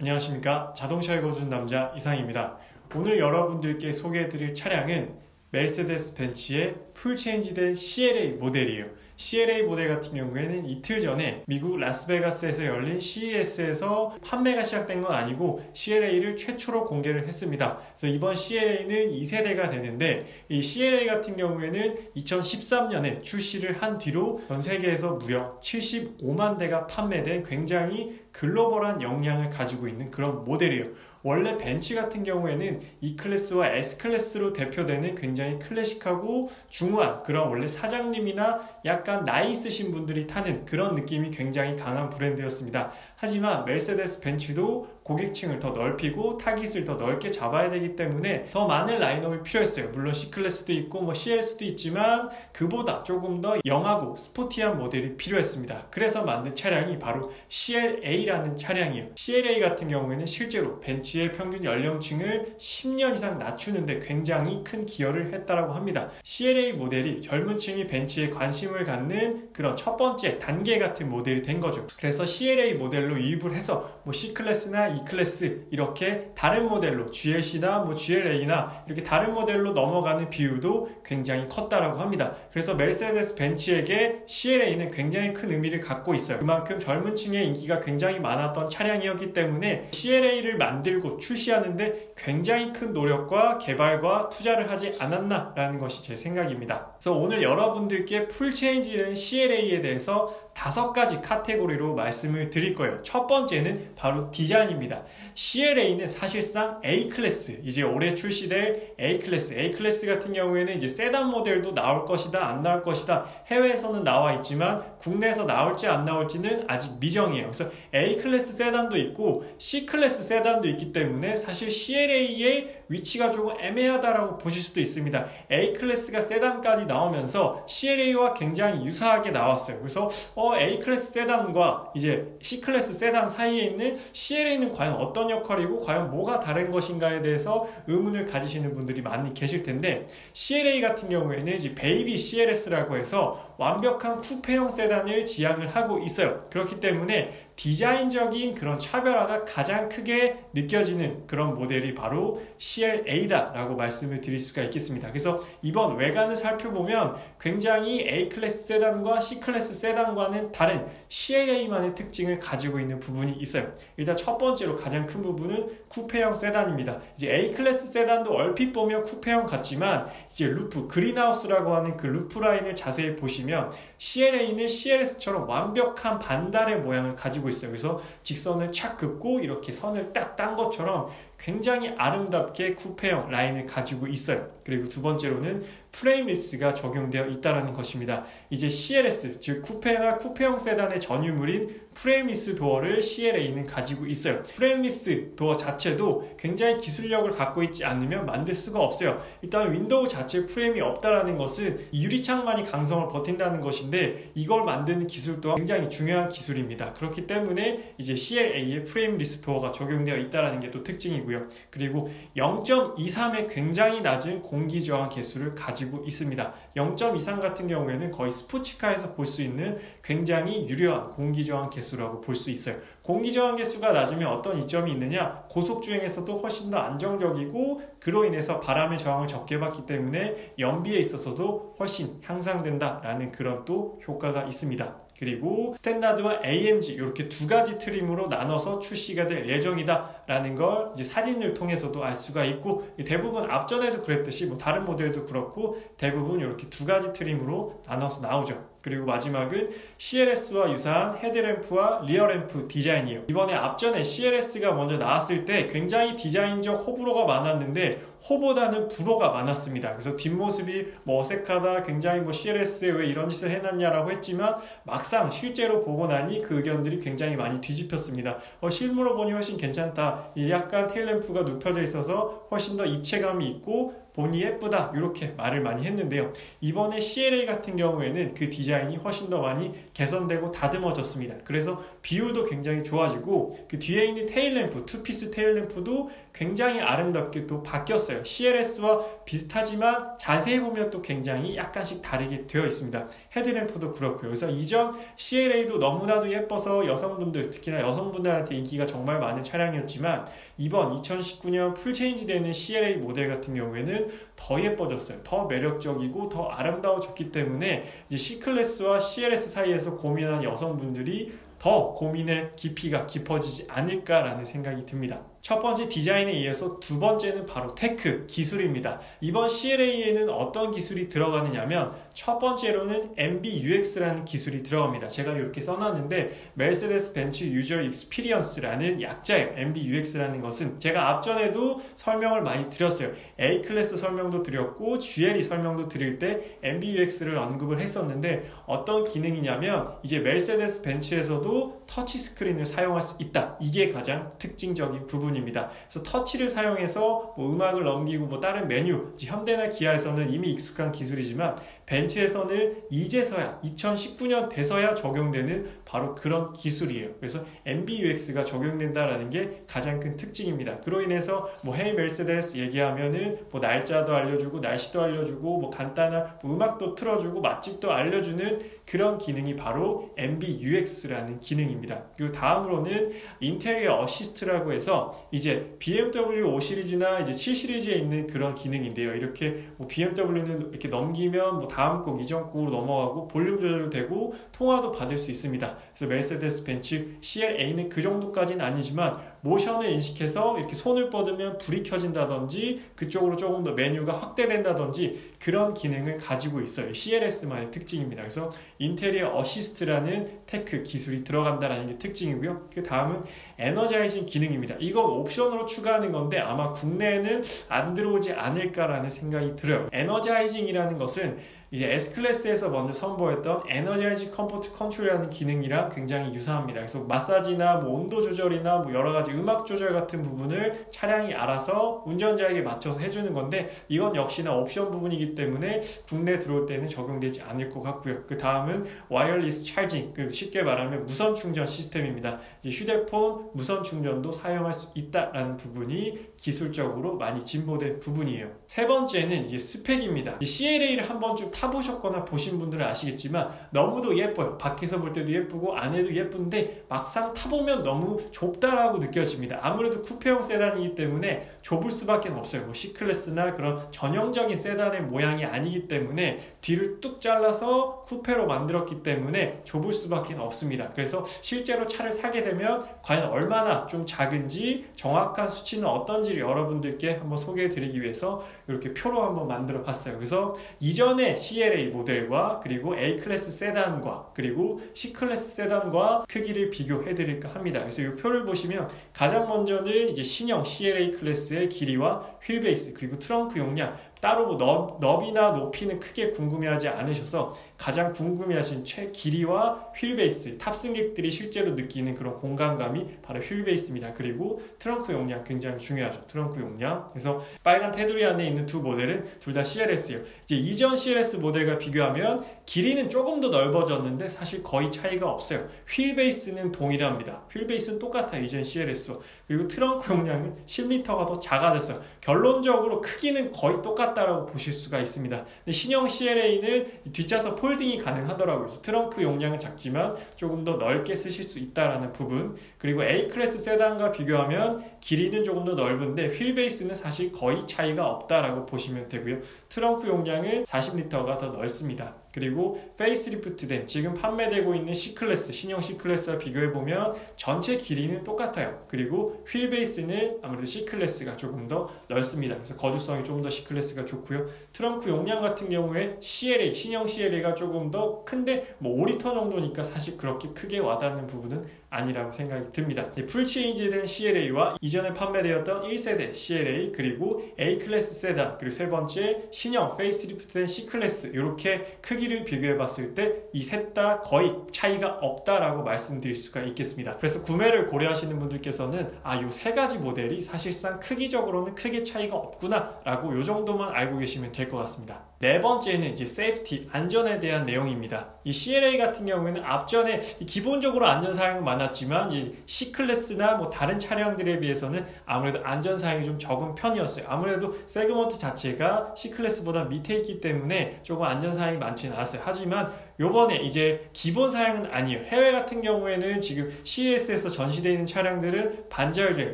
안녕하십니까. 자동차 읽어주는 남자 이상입니다. 오늘 여러분들께 소개해드릴 차량은 메르세데스 벤츠의 풀체인지된 CLA 모델이에요. CLA 모델 같은 경우에는 이틀 전에 미국 라스베가스에서 열린 CES에서 판매가 시작된 건 아니고 CLA를 최초로 공개를 했습니다. 그래서 이번 CLA는 2세대가 되는데 이 CLA 같은 경우에는 2013년에 출시를 한 뒤로 전 세계에서 무려 75만 대가 판매된 굉장히 글로벌한 역량을 가지고 있는 그런 모델이에요. 원래 벤츠 같은 경우에는 E클래스와 S클래스로 대표되는 굉장히 클래식하고 중후한 그런 원래 사장님이나 약간 나이 있으신 분들이 타는 그런 느낌이 굉장히 강한 브랜드였습니다. 하지만 메르세데스 벤츠도 고객층을 더 넓히고 타깃을 더 넓게 잡아야 되기 때문에 더 많은 라인업이 필요했어요. 물론 C클래스도 있고 CLS도 있지만 그보다 조금 더 영하고 스포티한 모델이 필요했습니다. 그래서 만든 차량이 바로 CLA라는 차량이에요. CLA 같은 경우에는 실제로 벤츠의 평균 연령층을 10년 이상 낮추는데 굉장히 큰 기여를 했다고 합니다. CLA 모델이 젊은 층이 벤츠에 관심을 갖는 그런 첫 번째 단계 같은 모델이 된 거죠. 그래서 CLA 모델로 유입을 해서 C클래스나 E클래스 이렇게 다른 모델로 GLC나 GLA나 이렇게 다른 모델로 넘어가는 비율도 굉장히 컸다라고 합니다. 그래서 메르세데스 벤츠에게 CLA는 굉장히 큰 의미를 갖고 있어요. 그만큼 젊은 층의 인기가 굉장히 많았던 차량이었기 때문에 CLA를 만들고 출시하는데 굉장히 큰 노력과 개발과 투자를 하지 않았나라는 것이 제 생각입니다. 그래서 오늘 여러분들께 풀체인지된 CLA에 대해서 5가지 카테고리로 말씀을 드릴 거예요. 첫 번째는 바로 디자인입니다. CLA는 사실상 A클래스, 이제 올해 출시될 A클래스 같은 경우에는 이제 세단 모델도 나올 것이다, 안 나올 것이다. 해외에서는 나와 있지만 국내에서 나올지 안 나올지는 아직 미정이에요. 그래서 A클래스 세단도 있고 C클래스 세단도 있기 때문에 사실 CLA의 위치가 조금 애매하다라고 보실 수도 있습니다. A클래스가 세단까지 나오면서 CLA와 굉장히 유사하게 나왔어요. 그래서 A클래스 세단과 이제 C클래스 세단 사이에 있는 CLA는 과연 어떤 역할이고 과연 뭐가 다른 것인가에 대해서 의문을 가지시는 분들이 많이 계실 텐데 CLA 같은 경우에는 이제 베이비 CLS라고 해서 완벽한 쿠페형 세단을 지향을 하고 있어요. 그렇기 때문에 디자인적인 그런 차별화가 가장 크게 느껴지는 그런 모델이 바로 CLA다라고 말씀을 드릴 수가 있겠습니다. 그래서 이번 외관을 살펴보면 굉장히 A클래스 세단과 C클래스 세단과는 다른 CLA만의 특징을 가지고 있는 부분이 있어요. 일단 첫 번째로 가장 큰 부분은 쿠페형 세단입니다. 이제 A클래스 세단도 얼핏 보면 쿠페형 같지만 이제 루프, 그린하우스라고 하는 그 루프 라인을 자세히 보시면 CLA는 CLS처럼 완벽한 반달의 모양을 가지고 있어요. 그래서 직선을 착 긋고 이렇게 선을 딱 딴 것처럼 굉장히 아름답게 쿠페형 라인을 가지고 있어요. 그리고 두 번째로는 프레임리스가 적용되어 있다는 것입니다. 이제 CLS, 즉 쿠페나 쿠페형 세단의 전유물인 프레임리스 도어를 CLA는 가지고 있어요. 프레임리스 도어 자체도 굉장히 기술력을 갖고 있지 않으면 만들 수가 없어요. 일단 윈도우 자체 프레임이 없다는 것은 유리창만이 강성을 버틴다는 것인데 이걸 만드는 기술 또한 굉장히 중요한 기술입니다. 그렇기 때문에 이제 CLA의 프레임리스 도어가 적용되어 있다는 게 또 특징이고요. 그리고 0.23의 굉장히 낮은 공기 저항 계수를 가지고 있습니다. 0.23 같은 경우에는 거의 스포츠카에서 볼 수 있는 굉장히 유려한 공기 저항 계수라고 볼 수 있어요. 공기 저항 계수가 낮으면 어떤 이점이 있느냐? 고속주행에서도 훨씬 더 안정적이고 그로 인해서 바람의 저항을 적게 받기 때문에 연비에 있어서도 훨씬 향상된다라는 그런 또 효과가 있습니다. 그리고 스탠다드와 AMG 이렇게 두 가지 트림으로 나눠서 출시가 될 예정이다 라는 걸 이제 사진을 통해서도 알 수가 있고 대부분 앞전에도 그랬듯이 다른 모델도 그렇고 대부분 이렇게 두 가지 트림으로 나눠서 나오죠. 그리고 마지막은 CLS와 유사한 헤드램프와 리어램프 디자인이에요. 이번에 앞전에 CLS가 먼저 나왔을 때 굉장히 디자인적 호불호가 많았는데 호보다는 불호가 많았습니다. 그래서 뒷모습이 어색하다, 굉장히 CLS에 왜 이런 짓을 해놨냐라고 했지만 막상 실제로 보고 나니 그 의견들이 굉장히 많이 뒤집혔습니다. 실물로 보니 훨씬 괜찮다. 약간 테일램프가 눕혀져 있어서 훨씬 더 입체감이 있고 보니 예쁘다 이렇게 말을 많이 했는데요. 이번에 CLA 같은 경우에는 그 디자인이 훨씬 더 많이 개선되고 다듬어졌습니다. 그래서 비율도 굉장히 좋아지고 그 뒤에 있는 테일램프, 투피스 테일램프도 굉장히 아름답게 또 바뀌었어요. CLS와 비슷하지만 자세히 보면 또 굉장히 약간씩 다르게 되어 있습니다. 헤드램프도 그렇고요. 그래서 이전 CLA도 너무나도 예뻐서 여성분들, 특히나 여성분들한테 인기가 정말 많은 차량이었지만 이번 2019년 풀체인지 되는 CLA 모델 같은 경우에는 더 예뻐졌어요. 더 매력적이고 더 아름다워졌기 때문에 이제 C클래스와 CLS 사이에서 고민하는 여성분들이 더 고민의 깊이가 깊어지지 않을까라는 생각이 듭니다. 첫 번째 디자인에 이어서 두 번째는 바로 테크, 기술입니다. 이번 CLA에는 어떤 기술이 들어가느냐면 첫 번째로는 MBUX라는 기술이 들어갑니다. 제가 이렇게 써놨는데 메르세데스 벤츠 유저 익스피리언스라는 약자예요. MBUX라는 것은 제가 앞전에도 설명을 많이 드렸어요. A클래스 설명도 드렸고 GLE 설명도 드릴 때 MBUX를 언급을 했었는데 어떤 기능이냐면 이제 메르세데스 벤츠에서도 터치 스크린을 사용할 수 있다. 이게 가장 특징적인 부분입니다. 그래서 터치를 사용해서 뭐 음악을 넘기고 뭐 다른 메뉴, 현대나 기아에서는 이미 익숙한 기술이지만 벤츠에서는 이제서야 2019년 돼서야 적용되는 바로 그런 기술이에요. 그래서 MBUX가 적용된다라는 게 가장 큰 특징입니다. 그로 인해서 뭐 헤이 메르세데스 얘기하면은 뭐 날짜도 알려주고 날씨도 알려주고 뭐 간단한 뭐 음악도 틀어주고 맛집도 알려주는 그런 기능이 바로 MBUX라는 기능입니다. 그리고 다음으로는 인테리어 어시스트라고 해서 이제 BMW 5 시리즈나 이제 7 시리즈에 있는 그런 기능인데요. 이렇게 뭐 BMW는 이렇게 넘기면 뭐 다음 곡 이전 곡으로 넘어가고 볼륨 조절도 되고 통화도 받을 수 있습니다. 그래서 메르세데스 벤츠 CLA는 그 정도까지는 아니지만 모션을 인식해서 이렇게 손을 뻗으면 불이 켜진다든지 그쪽으로 조금 더 메뉴가 확대된다든지 그런 기능을 가지고 있어요. CLS만의 특징입니다. 그래서 인테리어 어시스트라는 테크 기술이 들어간다는 게 특징이고요. 그 다음은 에너자이징 기능입니다. 이건 옵션으로 추가하는 건데 아마 국내에는 안 들어오지 않을까라는 생각이 들어요. 에너자이징이라는 것은 이제 S클래스에서 먼저 선보였던 에너자이징 컴포트 컨트롤이라는 기능이랑 굉장히 유사합니다. 그래서 마사지나 뭐 온도 조절이나 뭐 여러 가지 음악 조절 같은 부분을 차량이 알아서 운전자에게 맞춰서 해주는 건데 이건 역시나 옵션 부분이기 때문에 국내 들어올 때는 적용되지 않을 것 같고요. 그 다음은 와이어리스 찰징, 쉽게 말하면 무선 충전 시스템입니다. 이제 휴대폰 무선 충전도 사용할 수 있다라는 부분이 기술적으로 많이 진보된 부분이에요. 세 번째는 이제 스펙입니다. CLA를 한 번쯤 타보셨거나 보신 분들은 아시겠지만 너무도 예뻐요. 밖에서 볼 때도 예쁘고 안에도 예쁜데 막상 타보면 너무 좁다라고 느껴집니다. 아무래도 쿠페형 세단이기 때문에 좁을 수밖에 없어요. 뭐 C클래스나 그런 전형적인 세단의 모양이 아니기 때문에 뒤를 뚝 잘라서 쿠페로 만들었기 때문에 좁을 수밖에 없습니다. 그래서 실제로 차를 사게 되면 과연 얼마나 좀 작은지 정확한 수치는 어떤지를 여러분들께 한번 소개해 드리기 위해서 이렇게 표로 한번 만들어 봤어요. 그래서 이전에 CLA 모델과 그리고 A클래스 세단과 그리고 C클래스 세단과 크기를 비교해 드릴까 합니다. 그래서 이 표를 보시면 가장 먼저는 이제 신형 CLA 클래스의 길이와 휠베이스 그리고 트렁크 용량 따로 뭐 너비나 높이는 크게 궁금해하지 않으셔서 가장 궁금해하신 길이와 휠베이스 탑승객들이 실제로 느끼는 그런 공간감이 바로 휠베이스입니다. 그리고 트렁크 용량 굉장히 중요하죠. 트렁크 용량. 그래서 빨간 테두리 안에 있는 두 모델은 둘 다 CLS예요. 이제 이전 CLS 모델과 비교하면 길이는 조금 더 넓어졌는데 사실 거의 차이가 없어요. 휠베이스는 동일합니다. 휠베이스는 똑같아요. 이전 CLS와. 그리고 트렁크 용량은 10리터가 더 작아졌어요. 결론적으로 크기는 거의 똑같다라고 보실 수가 있습니다. 근데 신형 CLA는 뒷좌석 폴딩이 가능하더라고요. 그래서 트렁크 용량은 작지만 조금 더 넓게 쓰실 수 있다라는 부분. 그리고 A클래스 세단과 비교하면 길이는 조금 더 넓은데 휠베이스는 사실 거의 차이가 없다라고 보시면 되고요. 트렁크 용량은 40리터가 더 넓습니다. 그리고 페이스리프트된 지금 판매되고 있는 C클래스, 신형 C클래스와 비교해보면 전체 길이는 똑같아요. 그리고 휠베이스는 아무래도 C클래스가 조금 더 넓습니다. 그래서 거주성이 조금 더 C클래스가 좋고요. 트렁크 용량 같은 경우에 CLA, 신형 CLA가 조금 더 큰데 뭐 5리터 정도니까 사실 그렇게 크게 와닿는 부분은 아니라고 생각이 듭니다. 풀 체인지된 CLA와 이전에 판매되었던 1세대 CLA, 그리고 A클래스 세단, 그리고 세 번째 신형 페이스리프트된 C클래스, 이렇게 크기를 비교해 봤을 때 이 셋 다 거의 차이가 없다라고 말씀드릴 수가 있겠습니다. 그래서 구매를 고려하시는 분들께서는 요 세 가지 모델이 사실상 크기적으로는 크게 차이가 없구나 라고 요 정도만 알고 계시면 될 것 같습니다. 네 번째는 이제 세이프티, 안전에 대한 내용입니다. 이 CLA 같은 경우에는 앞전에 기본적으로 안전사항은 많았지만 이제 C클래스나 뭐 다른 차량들에 비해서는 아무래도 안전사항이 좀 적은 편이었어요. 아무래도 세그먼트 자체가 C클래스보다 밑에 있기 때문에 조금 안전사항이 많지는 않았어요. 하지만 요번에 이제 기본 사양은 아니에요. 해외 같은 경우에는 지금 CES에서 전시되어 있는 차량들은 반자율주행,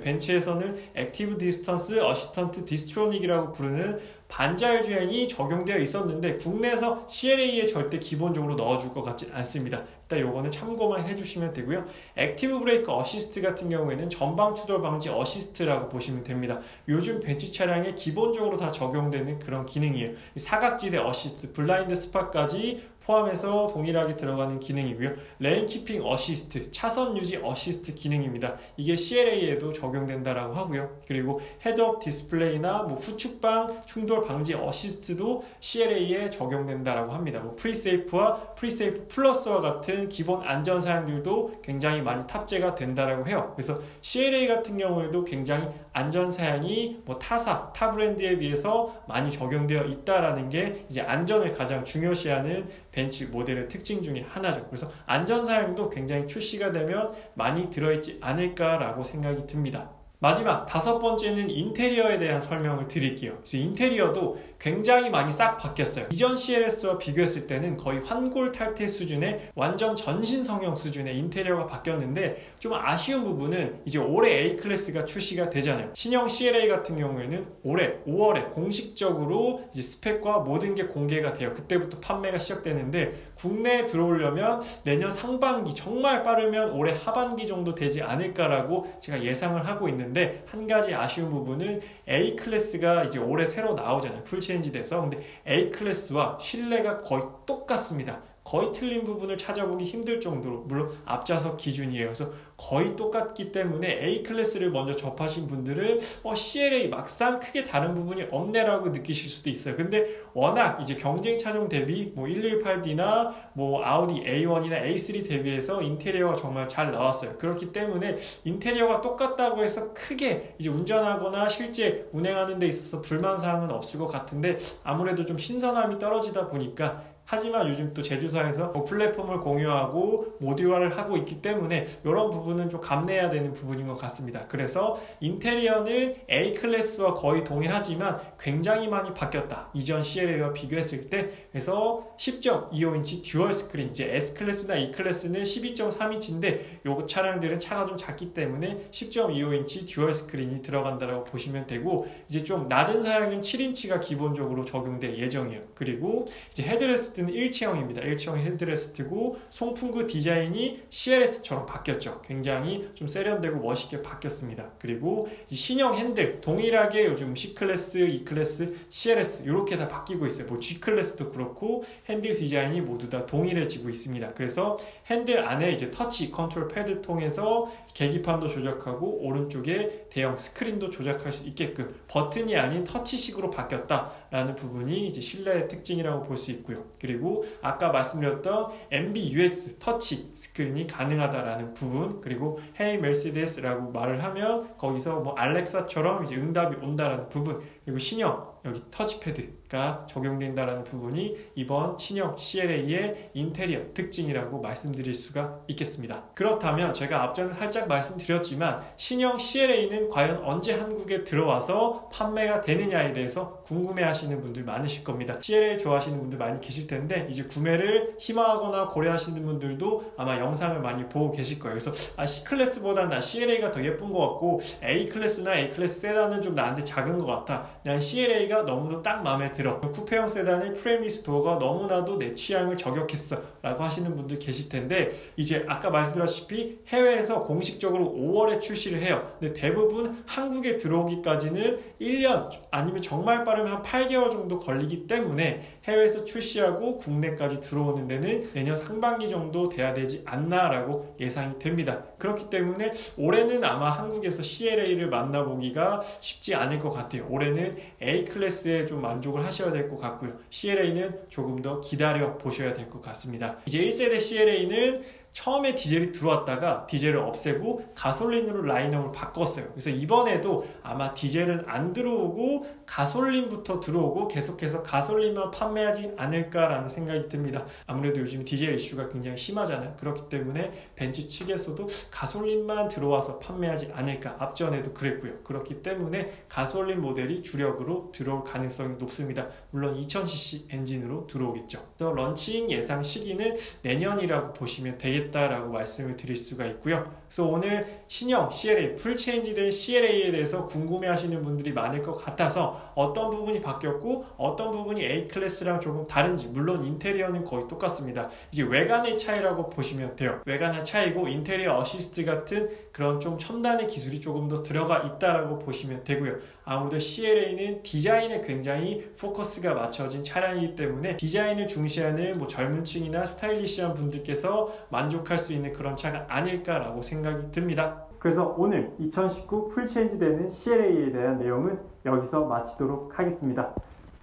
벤츠에서는 액티브 디스턴스 어시스턴트 디스트로닉이라고 부르는 반자율주행이 적용되어 있었는데 국내에서 CLA에 절대 기본적으로 넣어줄 것 같지 않습니다. 일단 요거는 참고만 해주시면 되고요. 액티브 브레이크 어시스트 같은 경우에는 전방 추돌 방지 어시스트라고 보시면 됩니다. 요즘 벤츠 차량에 기본적으로 다 적용되는 그런 기능이에요. 사각지대 어시스트, 블라인드 스팟까지 포함해서 동일하게 들어가는 기능이고요. 레인 키핑 어시스트, 차선 유지 어시스트 기능입니다. 이게 CLA에도 적용된다라고 하고요. 그리고 헤드업 디스플레이나 뭐 후측방 충돌 방지 어시스트도 CLA에 적용된다라고 합니다. 뭐 프리세이프와 프리세이프 플러스와 같은 기본 안전 사양들도 굉장히 많이 탑재가 된다라고 해요. 그래서 CLA 같은 경우에도 굉장히 안전 사양이 뭐 타 브랜드에 비해서 많이 적용되어 있다라는 게 이제 안전을 가장 중요시하는 벤츠 모델의 특징 중에 하나죠. 그래서 안전사양도 굉장히 출시가 되면 많이 들어있지 않을까라고 생각이 듭니다. 마지막 다섯 번째는 인테리어에 대한 설명을 드릴게요. 그래서 인테리어도 굉장히 많이 싹 바뀌었어요. 이전 CLS와 비교했을 때는 거의 환골탈태 수준의 완전 전신 성형 수준의 인테리어가 바뀌었는데 좀 아쉬운 부분은 이제 올해 A클래스가 출시가 되잖아요. 신형 CLA 같은 경우에는 올해 5월에 공식적으로 이제 스펙과 모든 게 공개가 돼요. 그때부터 판매가 시작되는데 국내에 들어오려면 내년 상반기, 정말 빠르면 올해 하반기 정도 되지 않을까라고 제가 예상을 하고 있는데 한 가지 아쉬운 부분은 A클래스가 이제 올해 새로 나오잖아요. 풀체인지 돼서. 근데 A클래스와 실내가 거의 똑같습니다. 거의 틀린 부분을 찾아보기 힘들 정도로, 물론 앞좌석 기준이에요. 그래서 거의 똑같기 때문에 A클래스를 먼저 접하신 분들은 CLA 막상 크게 다른 부분이 없네라고 느끼실 수도 있어요. 근데 워낙 이제 경쟁 차종 대비 뭐 118D나 뭐 아우디 A1이나 A3 대비해서 인테리어가 정말 잘 나왔어요. 그렇기 때문에 인테리어가 똑같다고 해서 크게 이제 운전하거나 실제 운행하는 데 있어서 불만사항은 없을 것 같은데 아무래도 좀 신선함이 떨어지다 보니까, 하지만 요즘 또 제조사에서 플랫폼을 공유하고 모듈화를 하고 있기 때문에 이런 부분은 좀 감내해야 되는 부분인 것 같습니다. 그래서 인테리어는 A클래스와 거의 동일하지만 굉장히 많이 바뀌었다. 이전 CLA와 비교했을 때. 그래서 10.25인치 듀얼 스크린, 이제 S클래스나 E클래스는 12.3인치인데 요 차량들은 차가 좀 작기 때문에 10.25인치 듀얼 스크린이 들어간다고 보시면 되고, 이제 좀 낮은 사양은 7인치가 기본적으로 적용될 예정이에요. 그리고 이제 헤드레스트 일체형입니다. 일체형 헤드레스트고 송풍구 디자인이 CLS처럼 바뀌었죠. 굉장히 좀 세련되고 멋있게 바뀌었습니다. 그리고 신형 핸들 동일하게 요즘 C클래스, E클래스, CLS 이렇게 다 바뀌고 있어요. 뭐 G클래스도 그렇고 핸들 디자인이 모두 다 동일해지고 있습니다. 그래서 핸들 안에 이제 터치 컨트롤 패드 통해서 계기판도 조작하고 오른쪽에 대형 스크린도 조작할 수 있게끔 버튼이 아닌 터치식으로 바뀌었다라는 부분이 이제 실내의 특징이라고 볼 수 있고요. 그리고 아까 말씀드렸던 MBUX 터치 스크린이 가능하다라는 부분, 그리고 Hey Mercedes라고 말을 하면 거기서 뭐 알렉사처럼 이제 응답이 온다라는 부분, 그리고 신형 여기 터치패드가 적용된다라는 부분이 이번 신형 CLA의 인테리어 특징이라고 말씀드릴 수가 있겠습니다. 그렇다면 제가 앞전에 살짝 말씀드렸지만 신형 CLA는 과연 언제 한국에 들어와서 판매가 되느냐에 대해서 궁금해하시는 분들 많으실 겁니다. CLA 좋아하시는 분들 많이 계실 텐데 이제 구매를 희망하거나 고려하시는 분들도 아마 영상을 많이 보고 계실 거예요. 그래서 C클래스보다는 나 CLA가 더 예쁜 것 같고 A클래스나 A클래스 세단은 좀 나한테 작은 것 같아, 난 CLA가 디자인이가 너무도 딱 마음에 들어. 쿠페형 세단의 프레임리스 도어가 너무나도 내 취향을 저격했어 라고 하시는 분들 계실 텐데, 이제 아까 말씀드렸다시피 해외에서 공식적으로 5월에 출시를 해요. 근데 대부분 한국에 들어오기까지는 1년 아니면 정말 빠르면 한 8개월 정도 걸리기 때문에 해외에서 출시하고 국내까지 들어오는 데는 내년 상반기 정도 돼야 되지 않나 라고 예상이 됩니다. 그렇기 때문에 올해는 아마 한국에서 CLA를 만나보기가 쉽지 않을 것 같아요. 올해는 A클래스에 좀 만족을 하셔야 될 것 같고요. CLA는 조금 더 기다려 보셔야 될 것 같습니다. 이제 1세대 CLA는 처음에 디젤이 들어왔다가 디젤을 없애고 가솔린으로 라인업을 바꿨어요. 그래서 이번에도 아마 디젤은 안 들어오고 가솔린부터 들어오고 계속해서 가솔린만 판매하지 않을까라는 생각이 듭니다. 아무래도 요즘 디젤 이슈가 굉장히 심하잖아요. 그렇기 때문에 벤츠 측에서도 가솔린만 들어와서 판매하지 않을까, 앞전에도 그랬고요. 그렇기 때문에 가솔린 모델이 주력으로 들어올 가능성이 높습니다. 물론 2000cc 엔진으로 들어오겠죠. 그래서 런칭 예상 시기는 내년이라고 보시면 되겠다라고 말씀을 드릴 수가 있고요. 그래서 오늘 신형 CLA, 풀체인지된 CLA에 대해서 궁금해하시는 분들이 많을 것 같아서 어떤 부분이 바뀌었고 어떤 부분이 A클래스랑 조금 다른지, 물론 인테리어는 거의 똑같습니다. 이제 외관의 차이라고 보시면 돼요. 외관의 차이고 인테리어 어시스트 같은 그런 좀 첨단의 기술이 조금 더 들어가 있다라고 보시면 되고요. 아무래도 CLA는 디자인에 굉장히 포커스가 맞춰진 차량이기 때문에 디자인을 중시하는 젊은 층이나 스타일리시한 분들께서 만족할 수 있는 그런 차가 아닐까라고 생각이 듭니다. 그래서 오늘 2019 풀체인지 되는 CLA에 대한 내용은 여기서 마치도록 하겠습니다.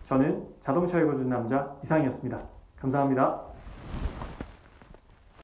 저는 자동차 읽어준 남자 이상이었습니다. 감사합니다.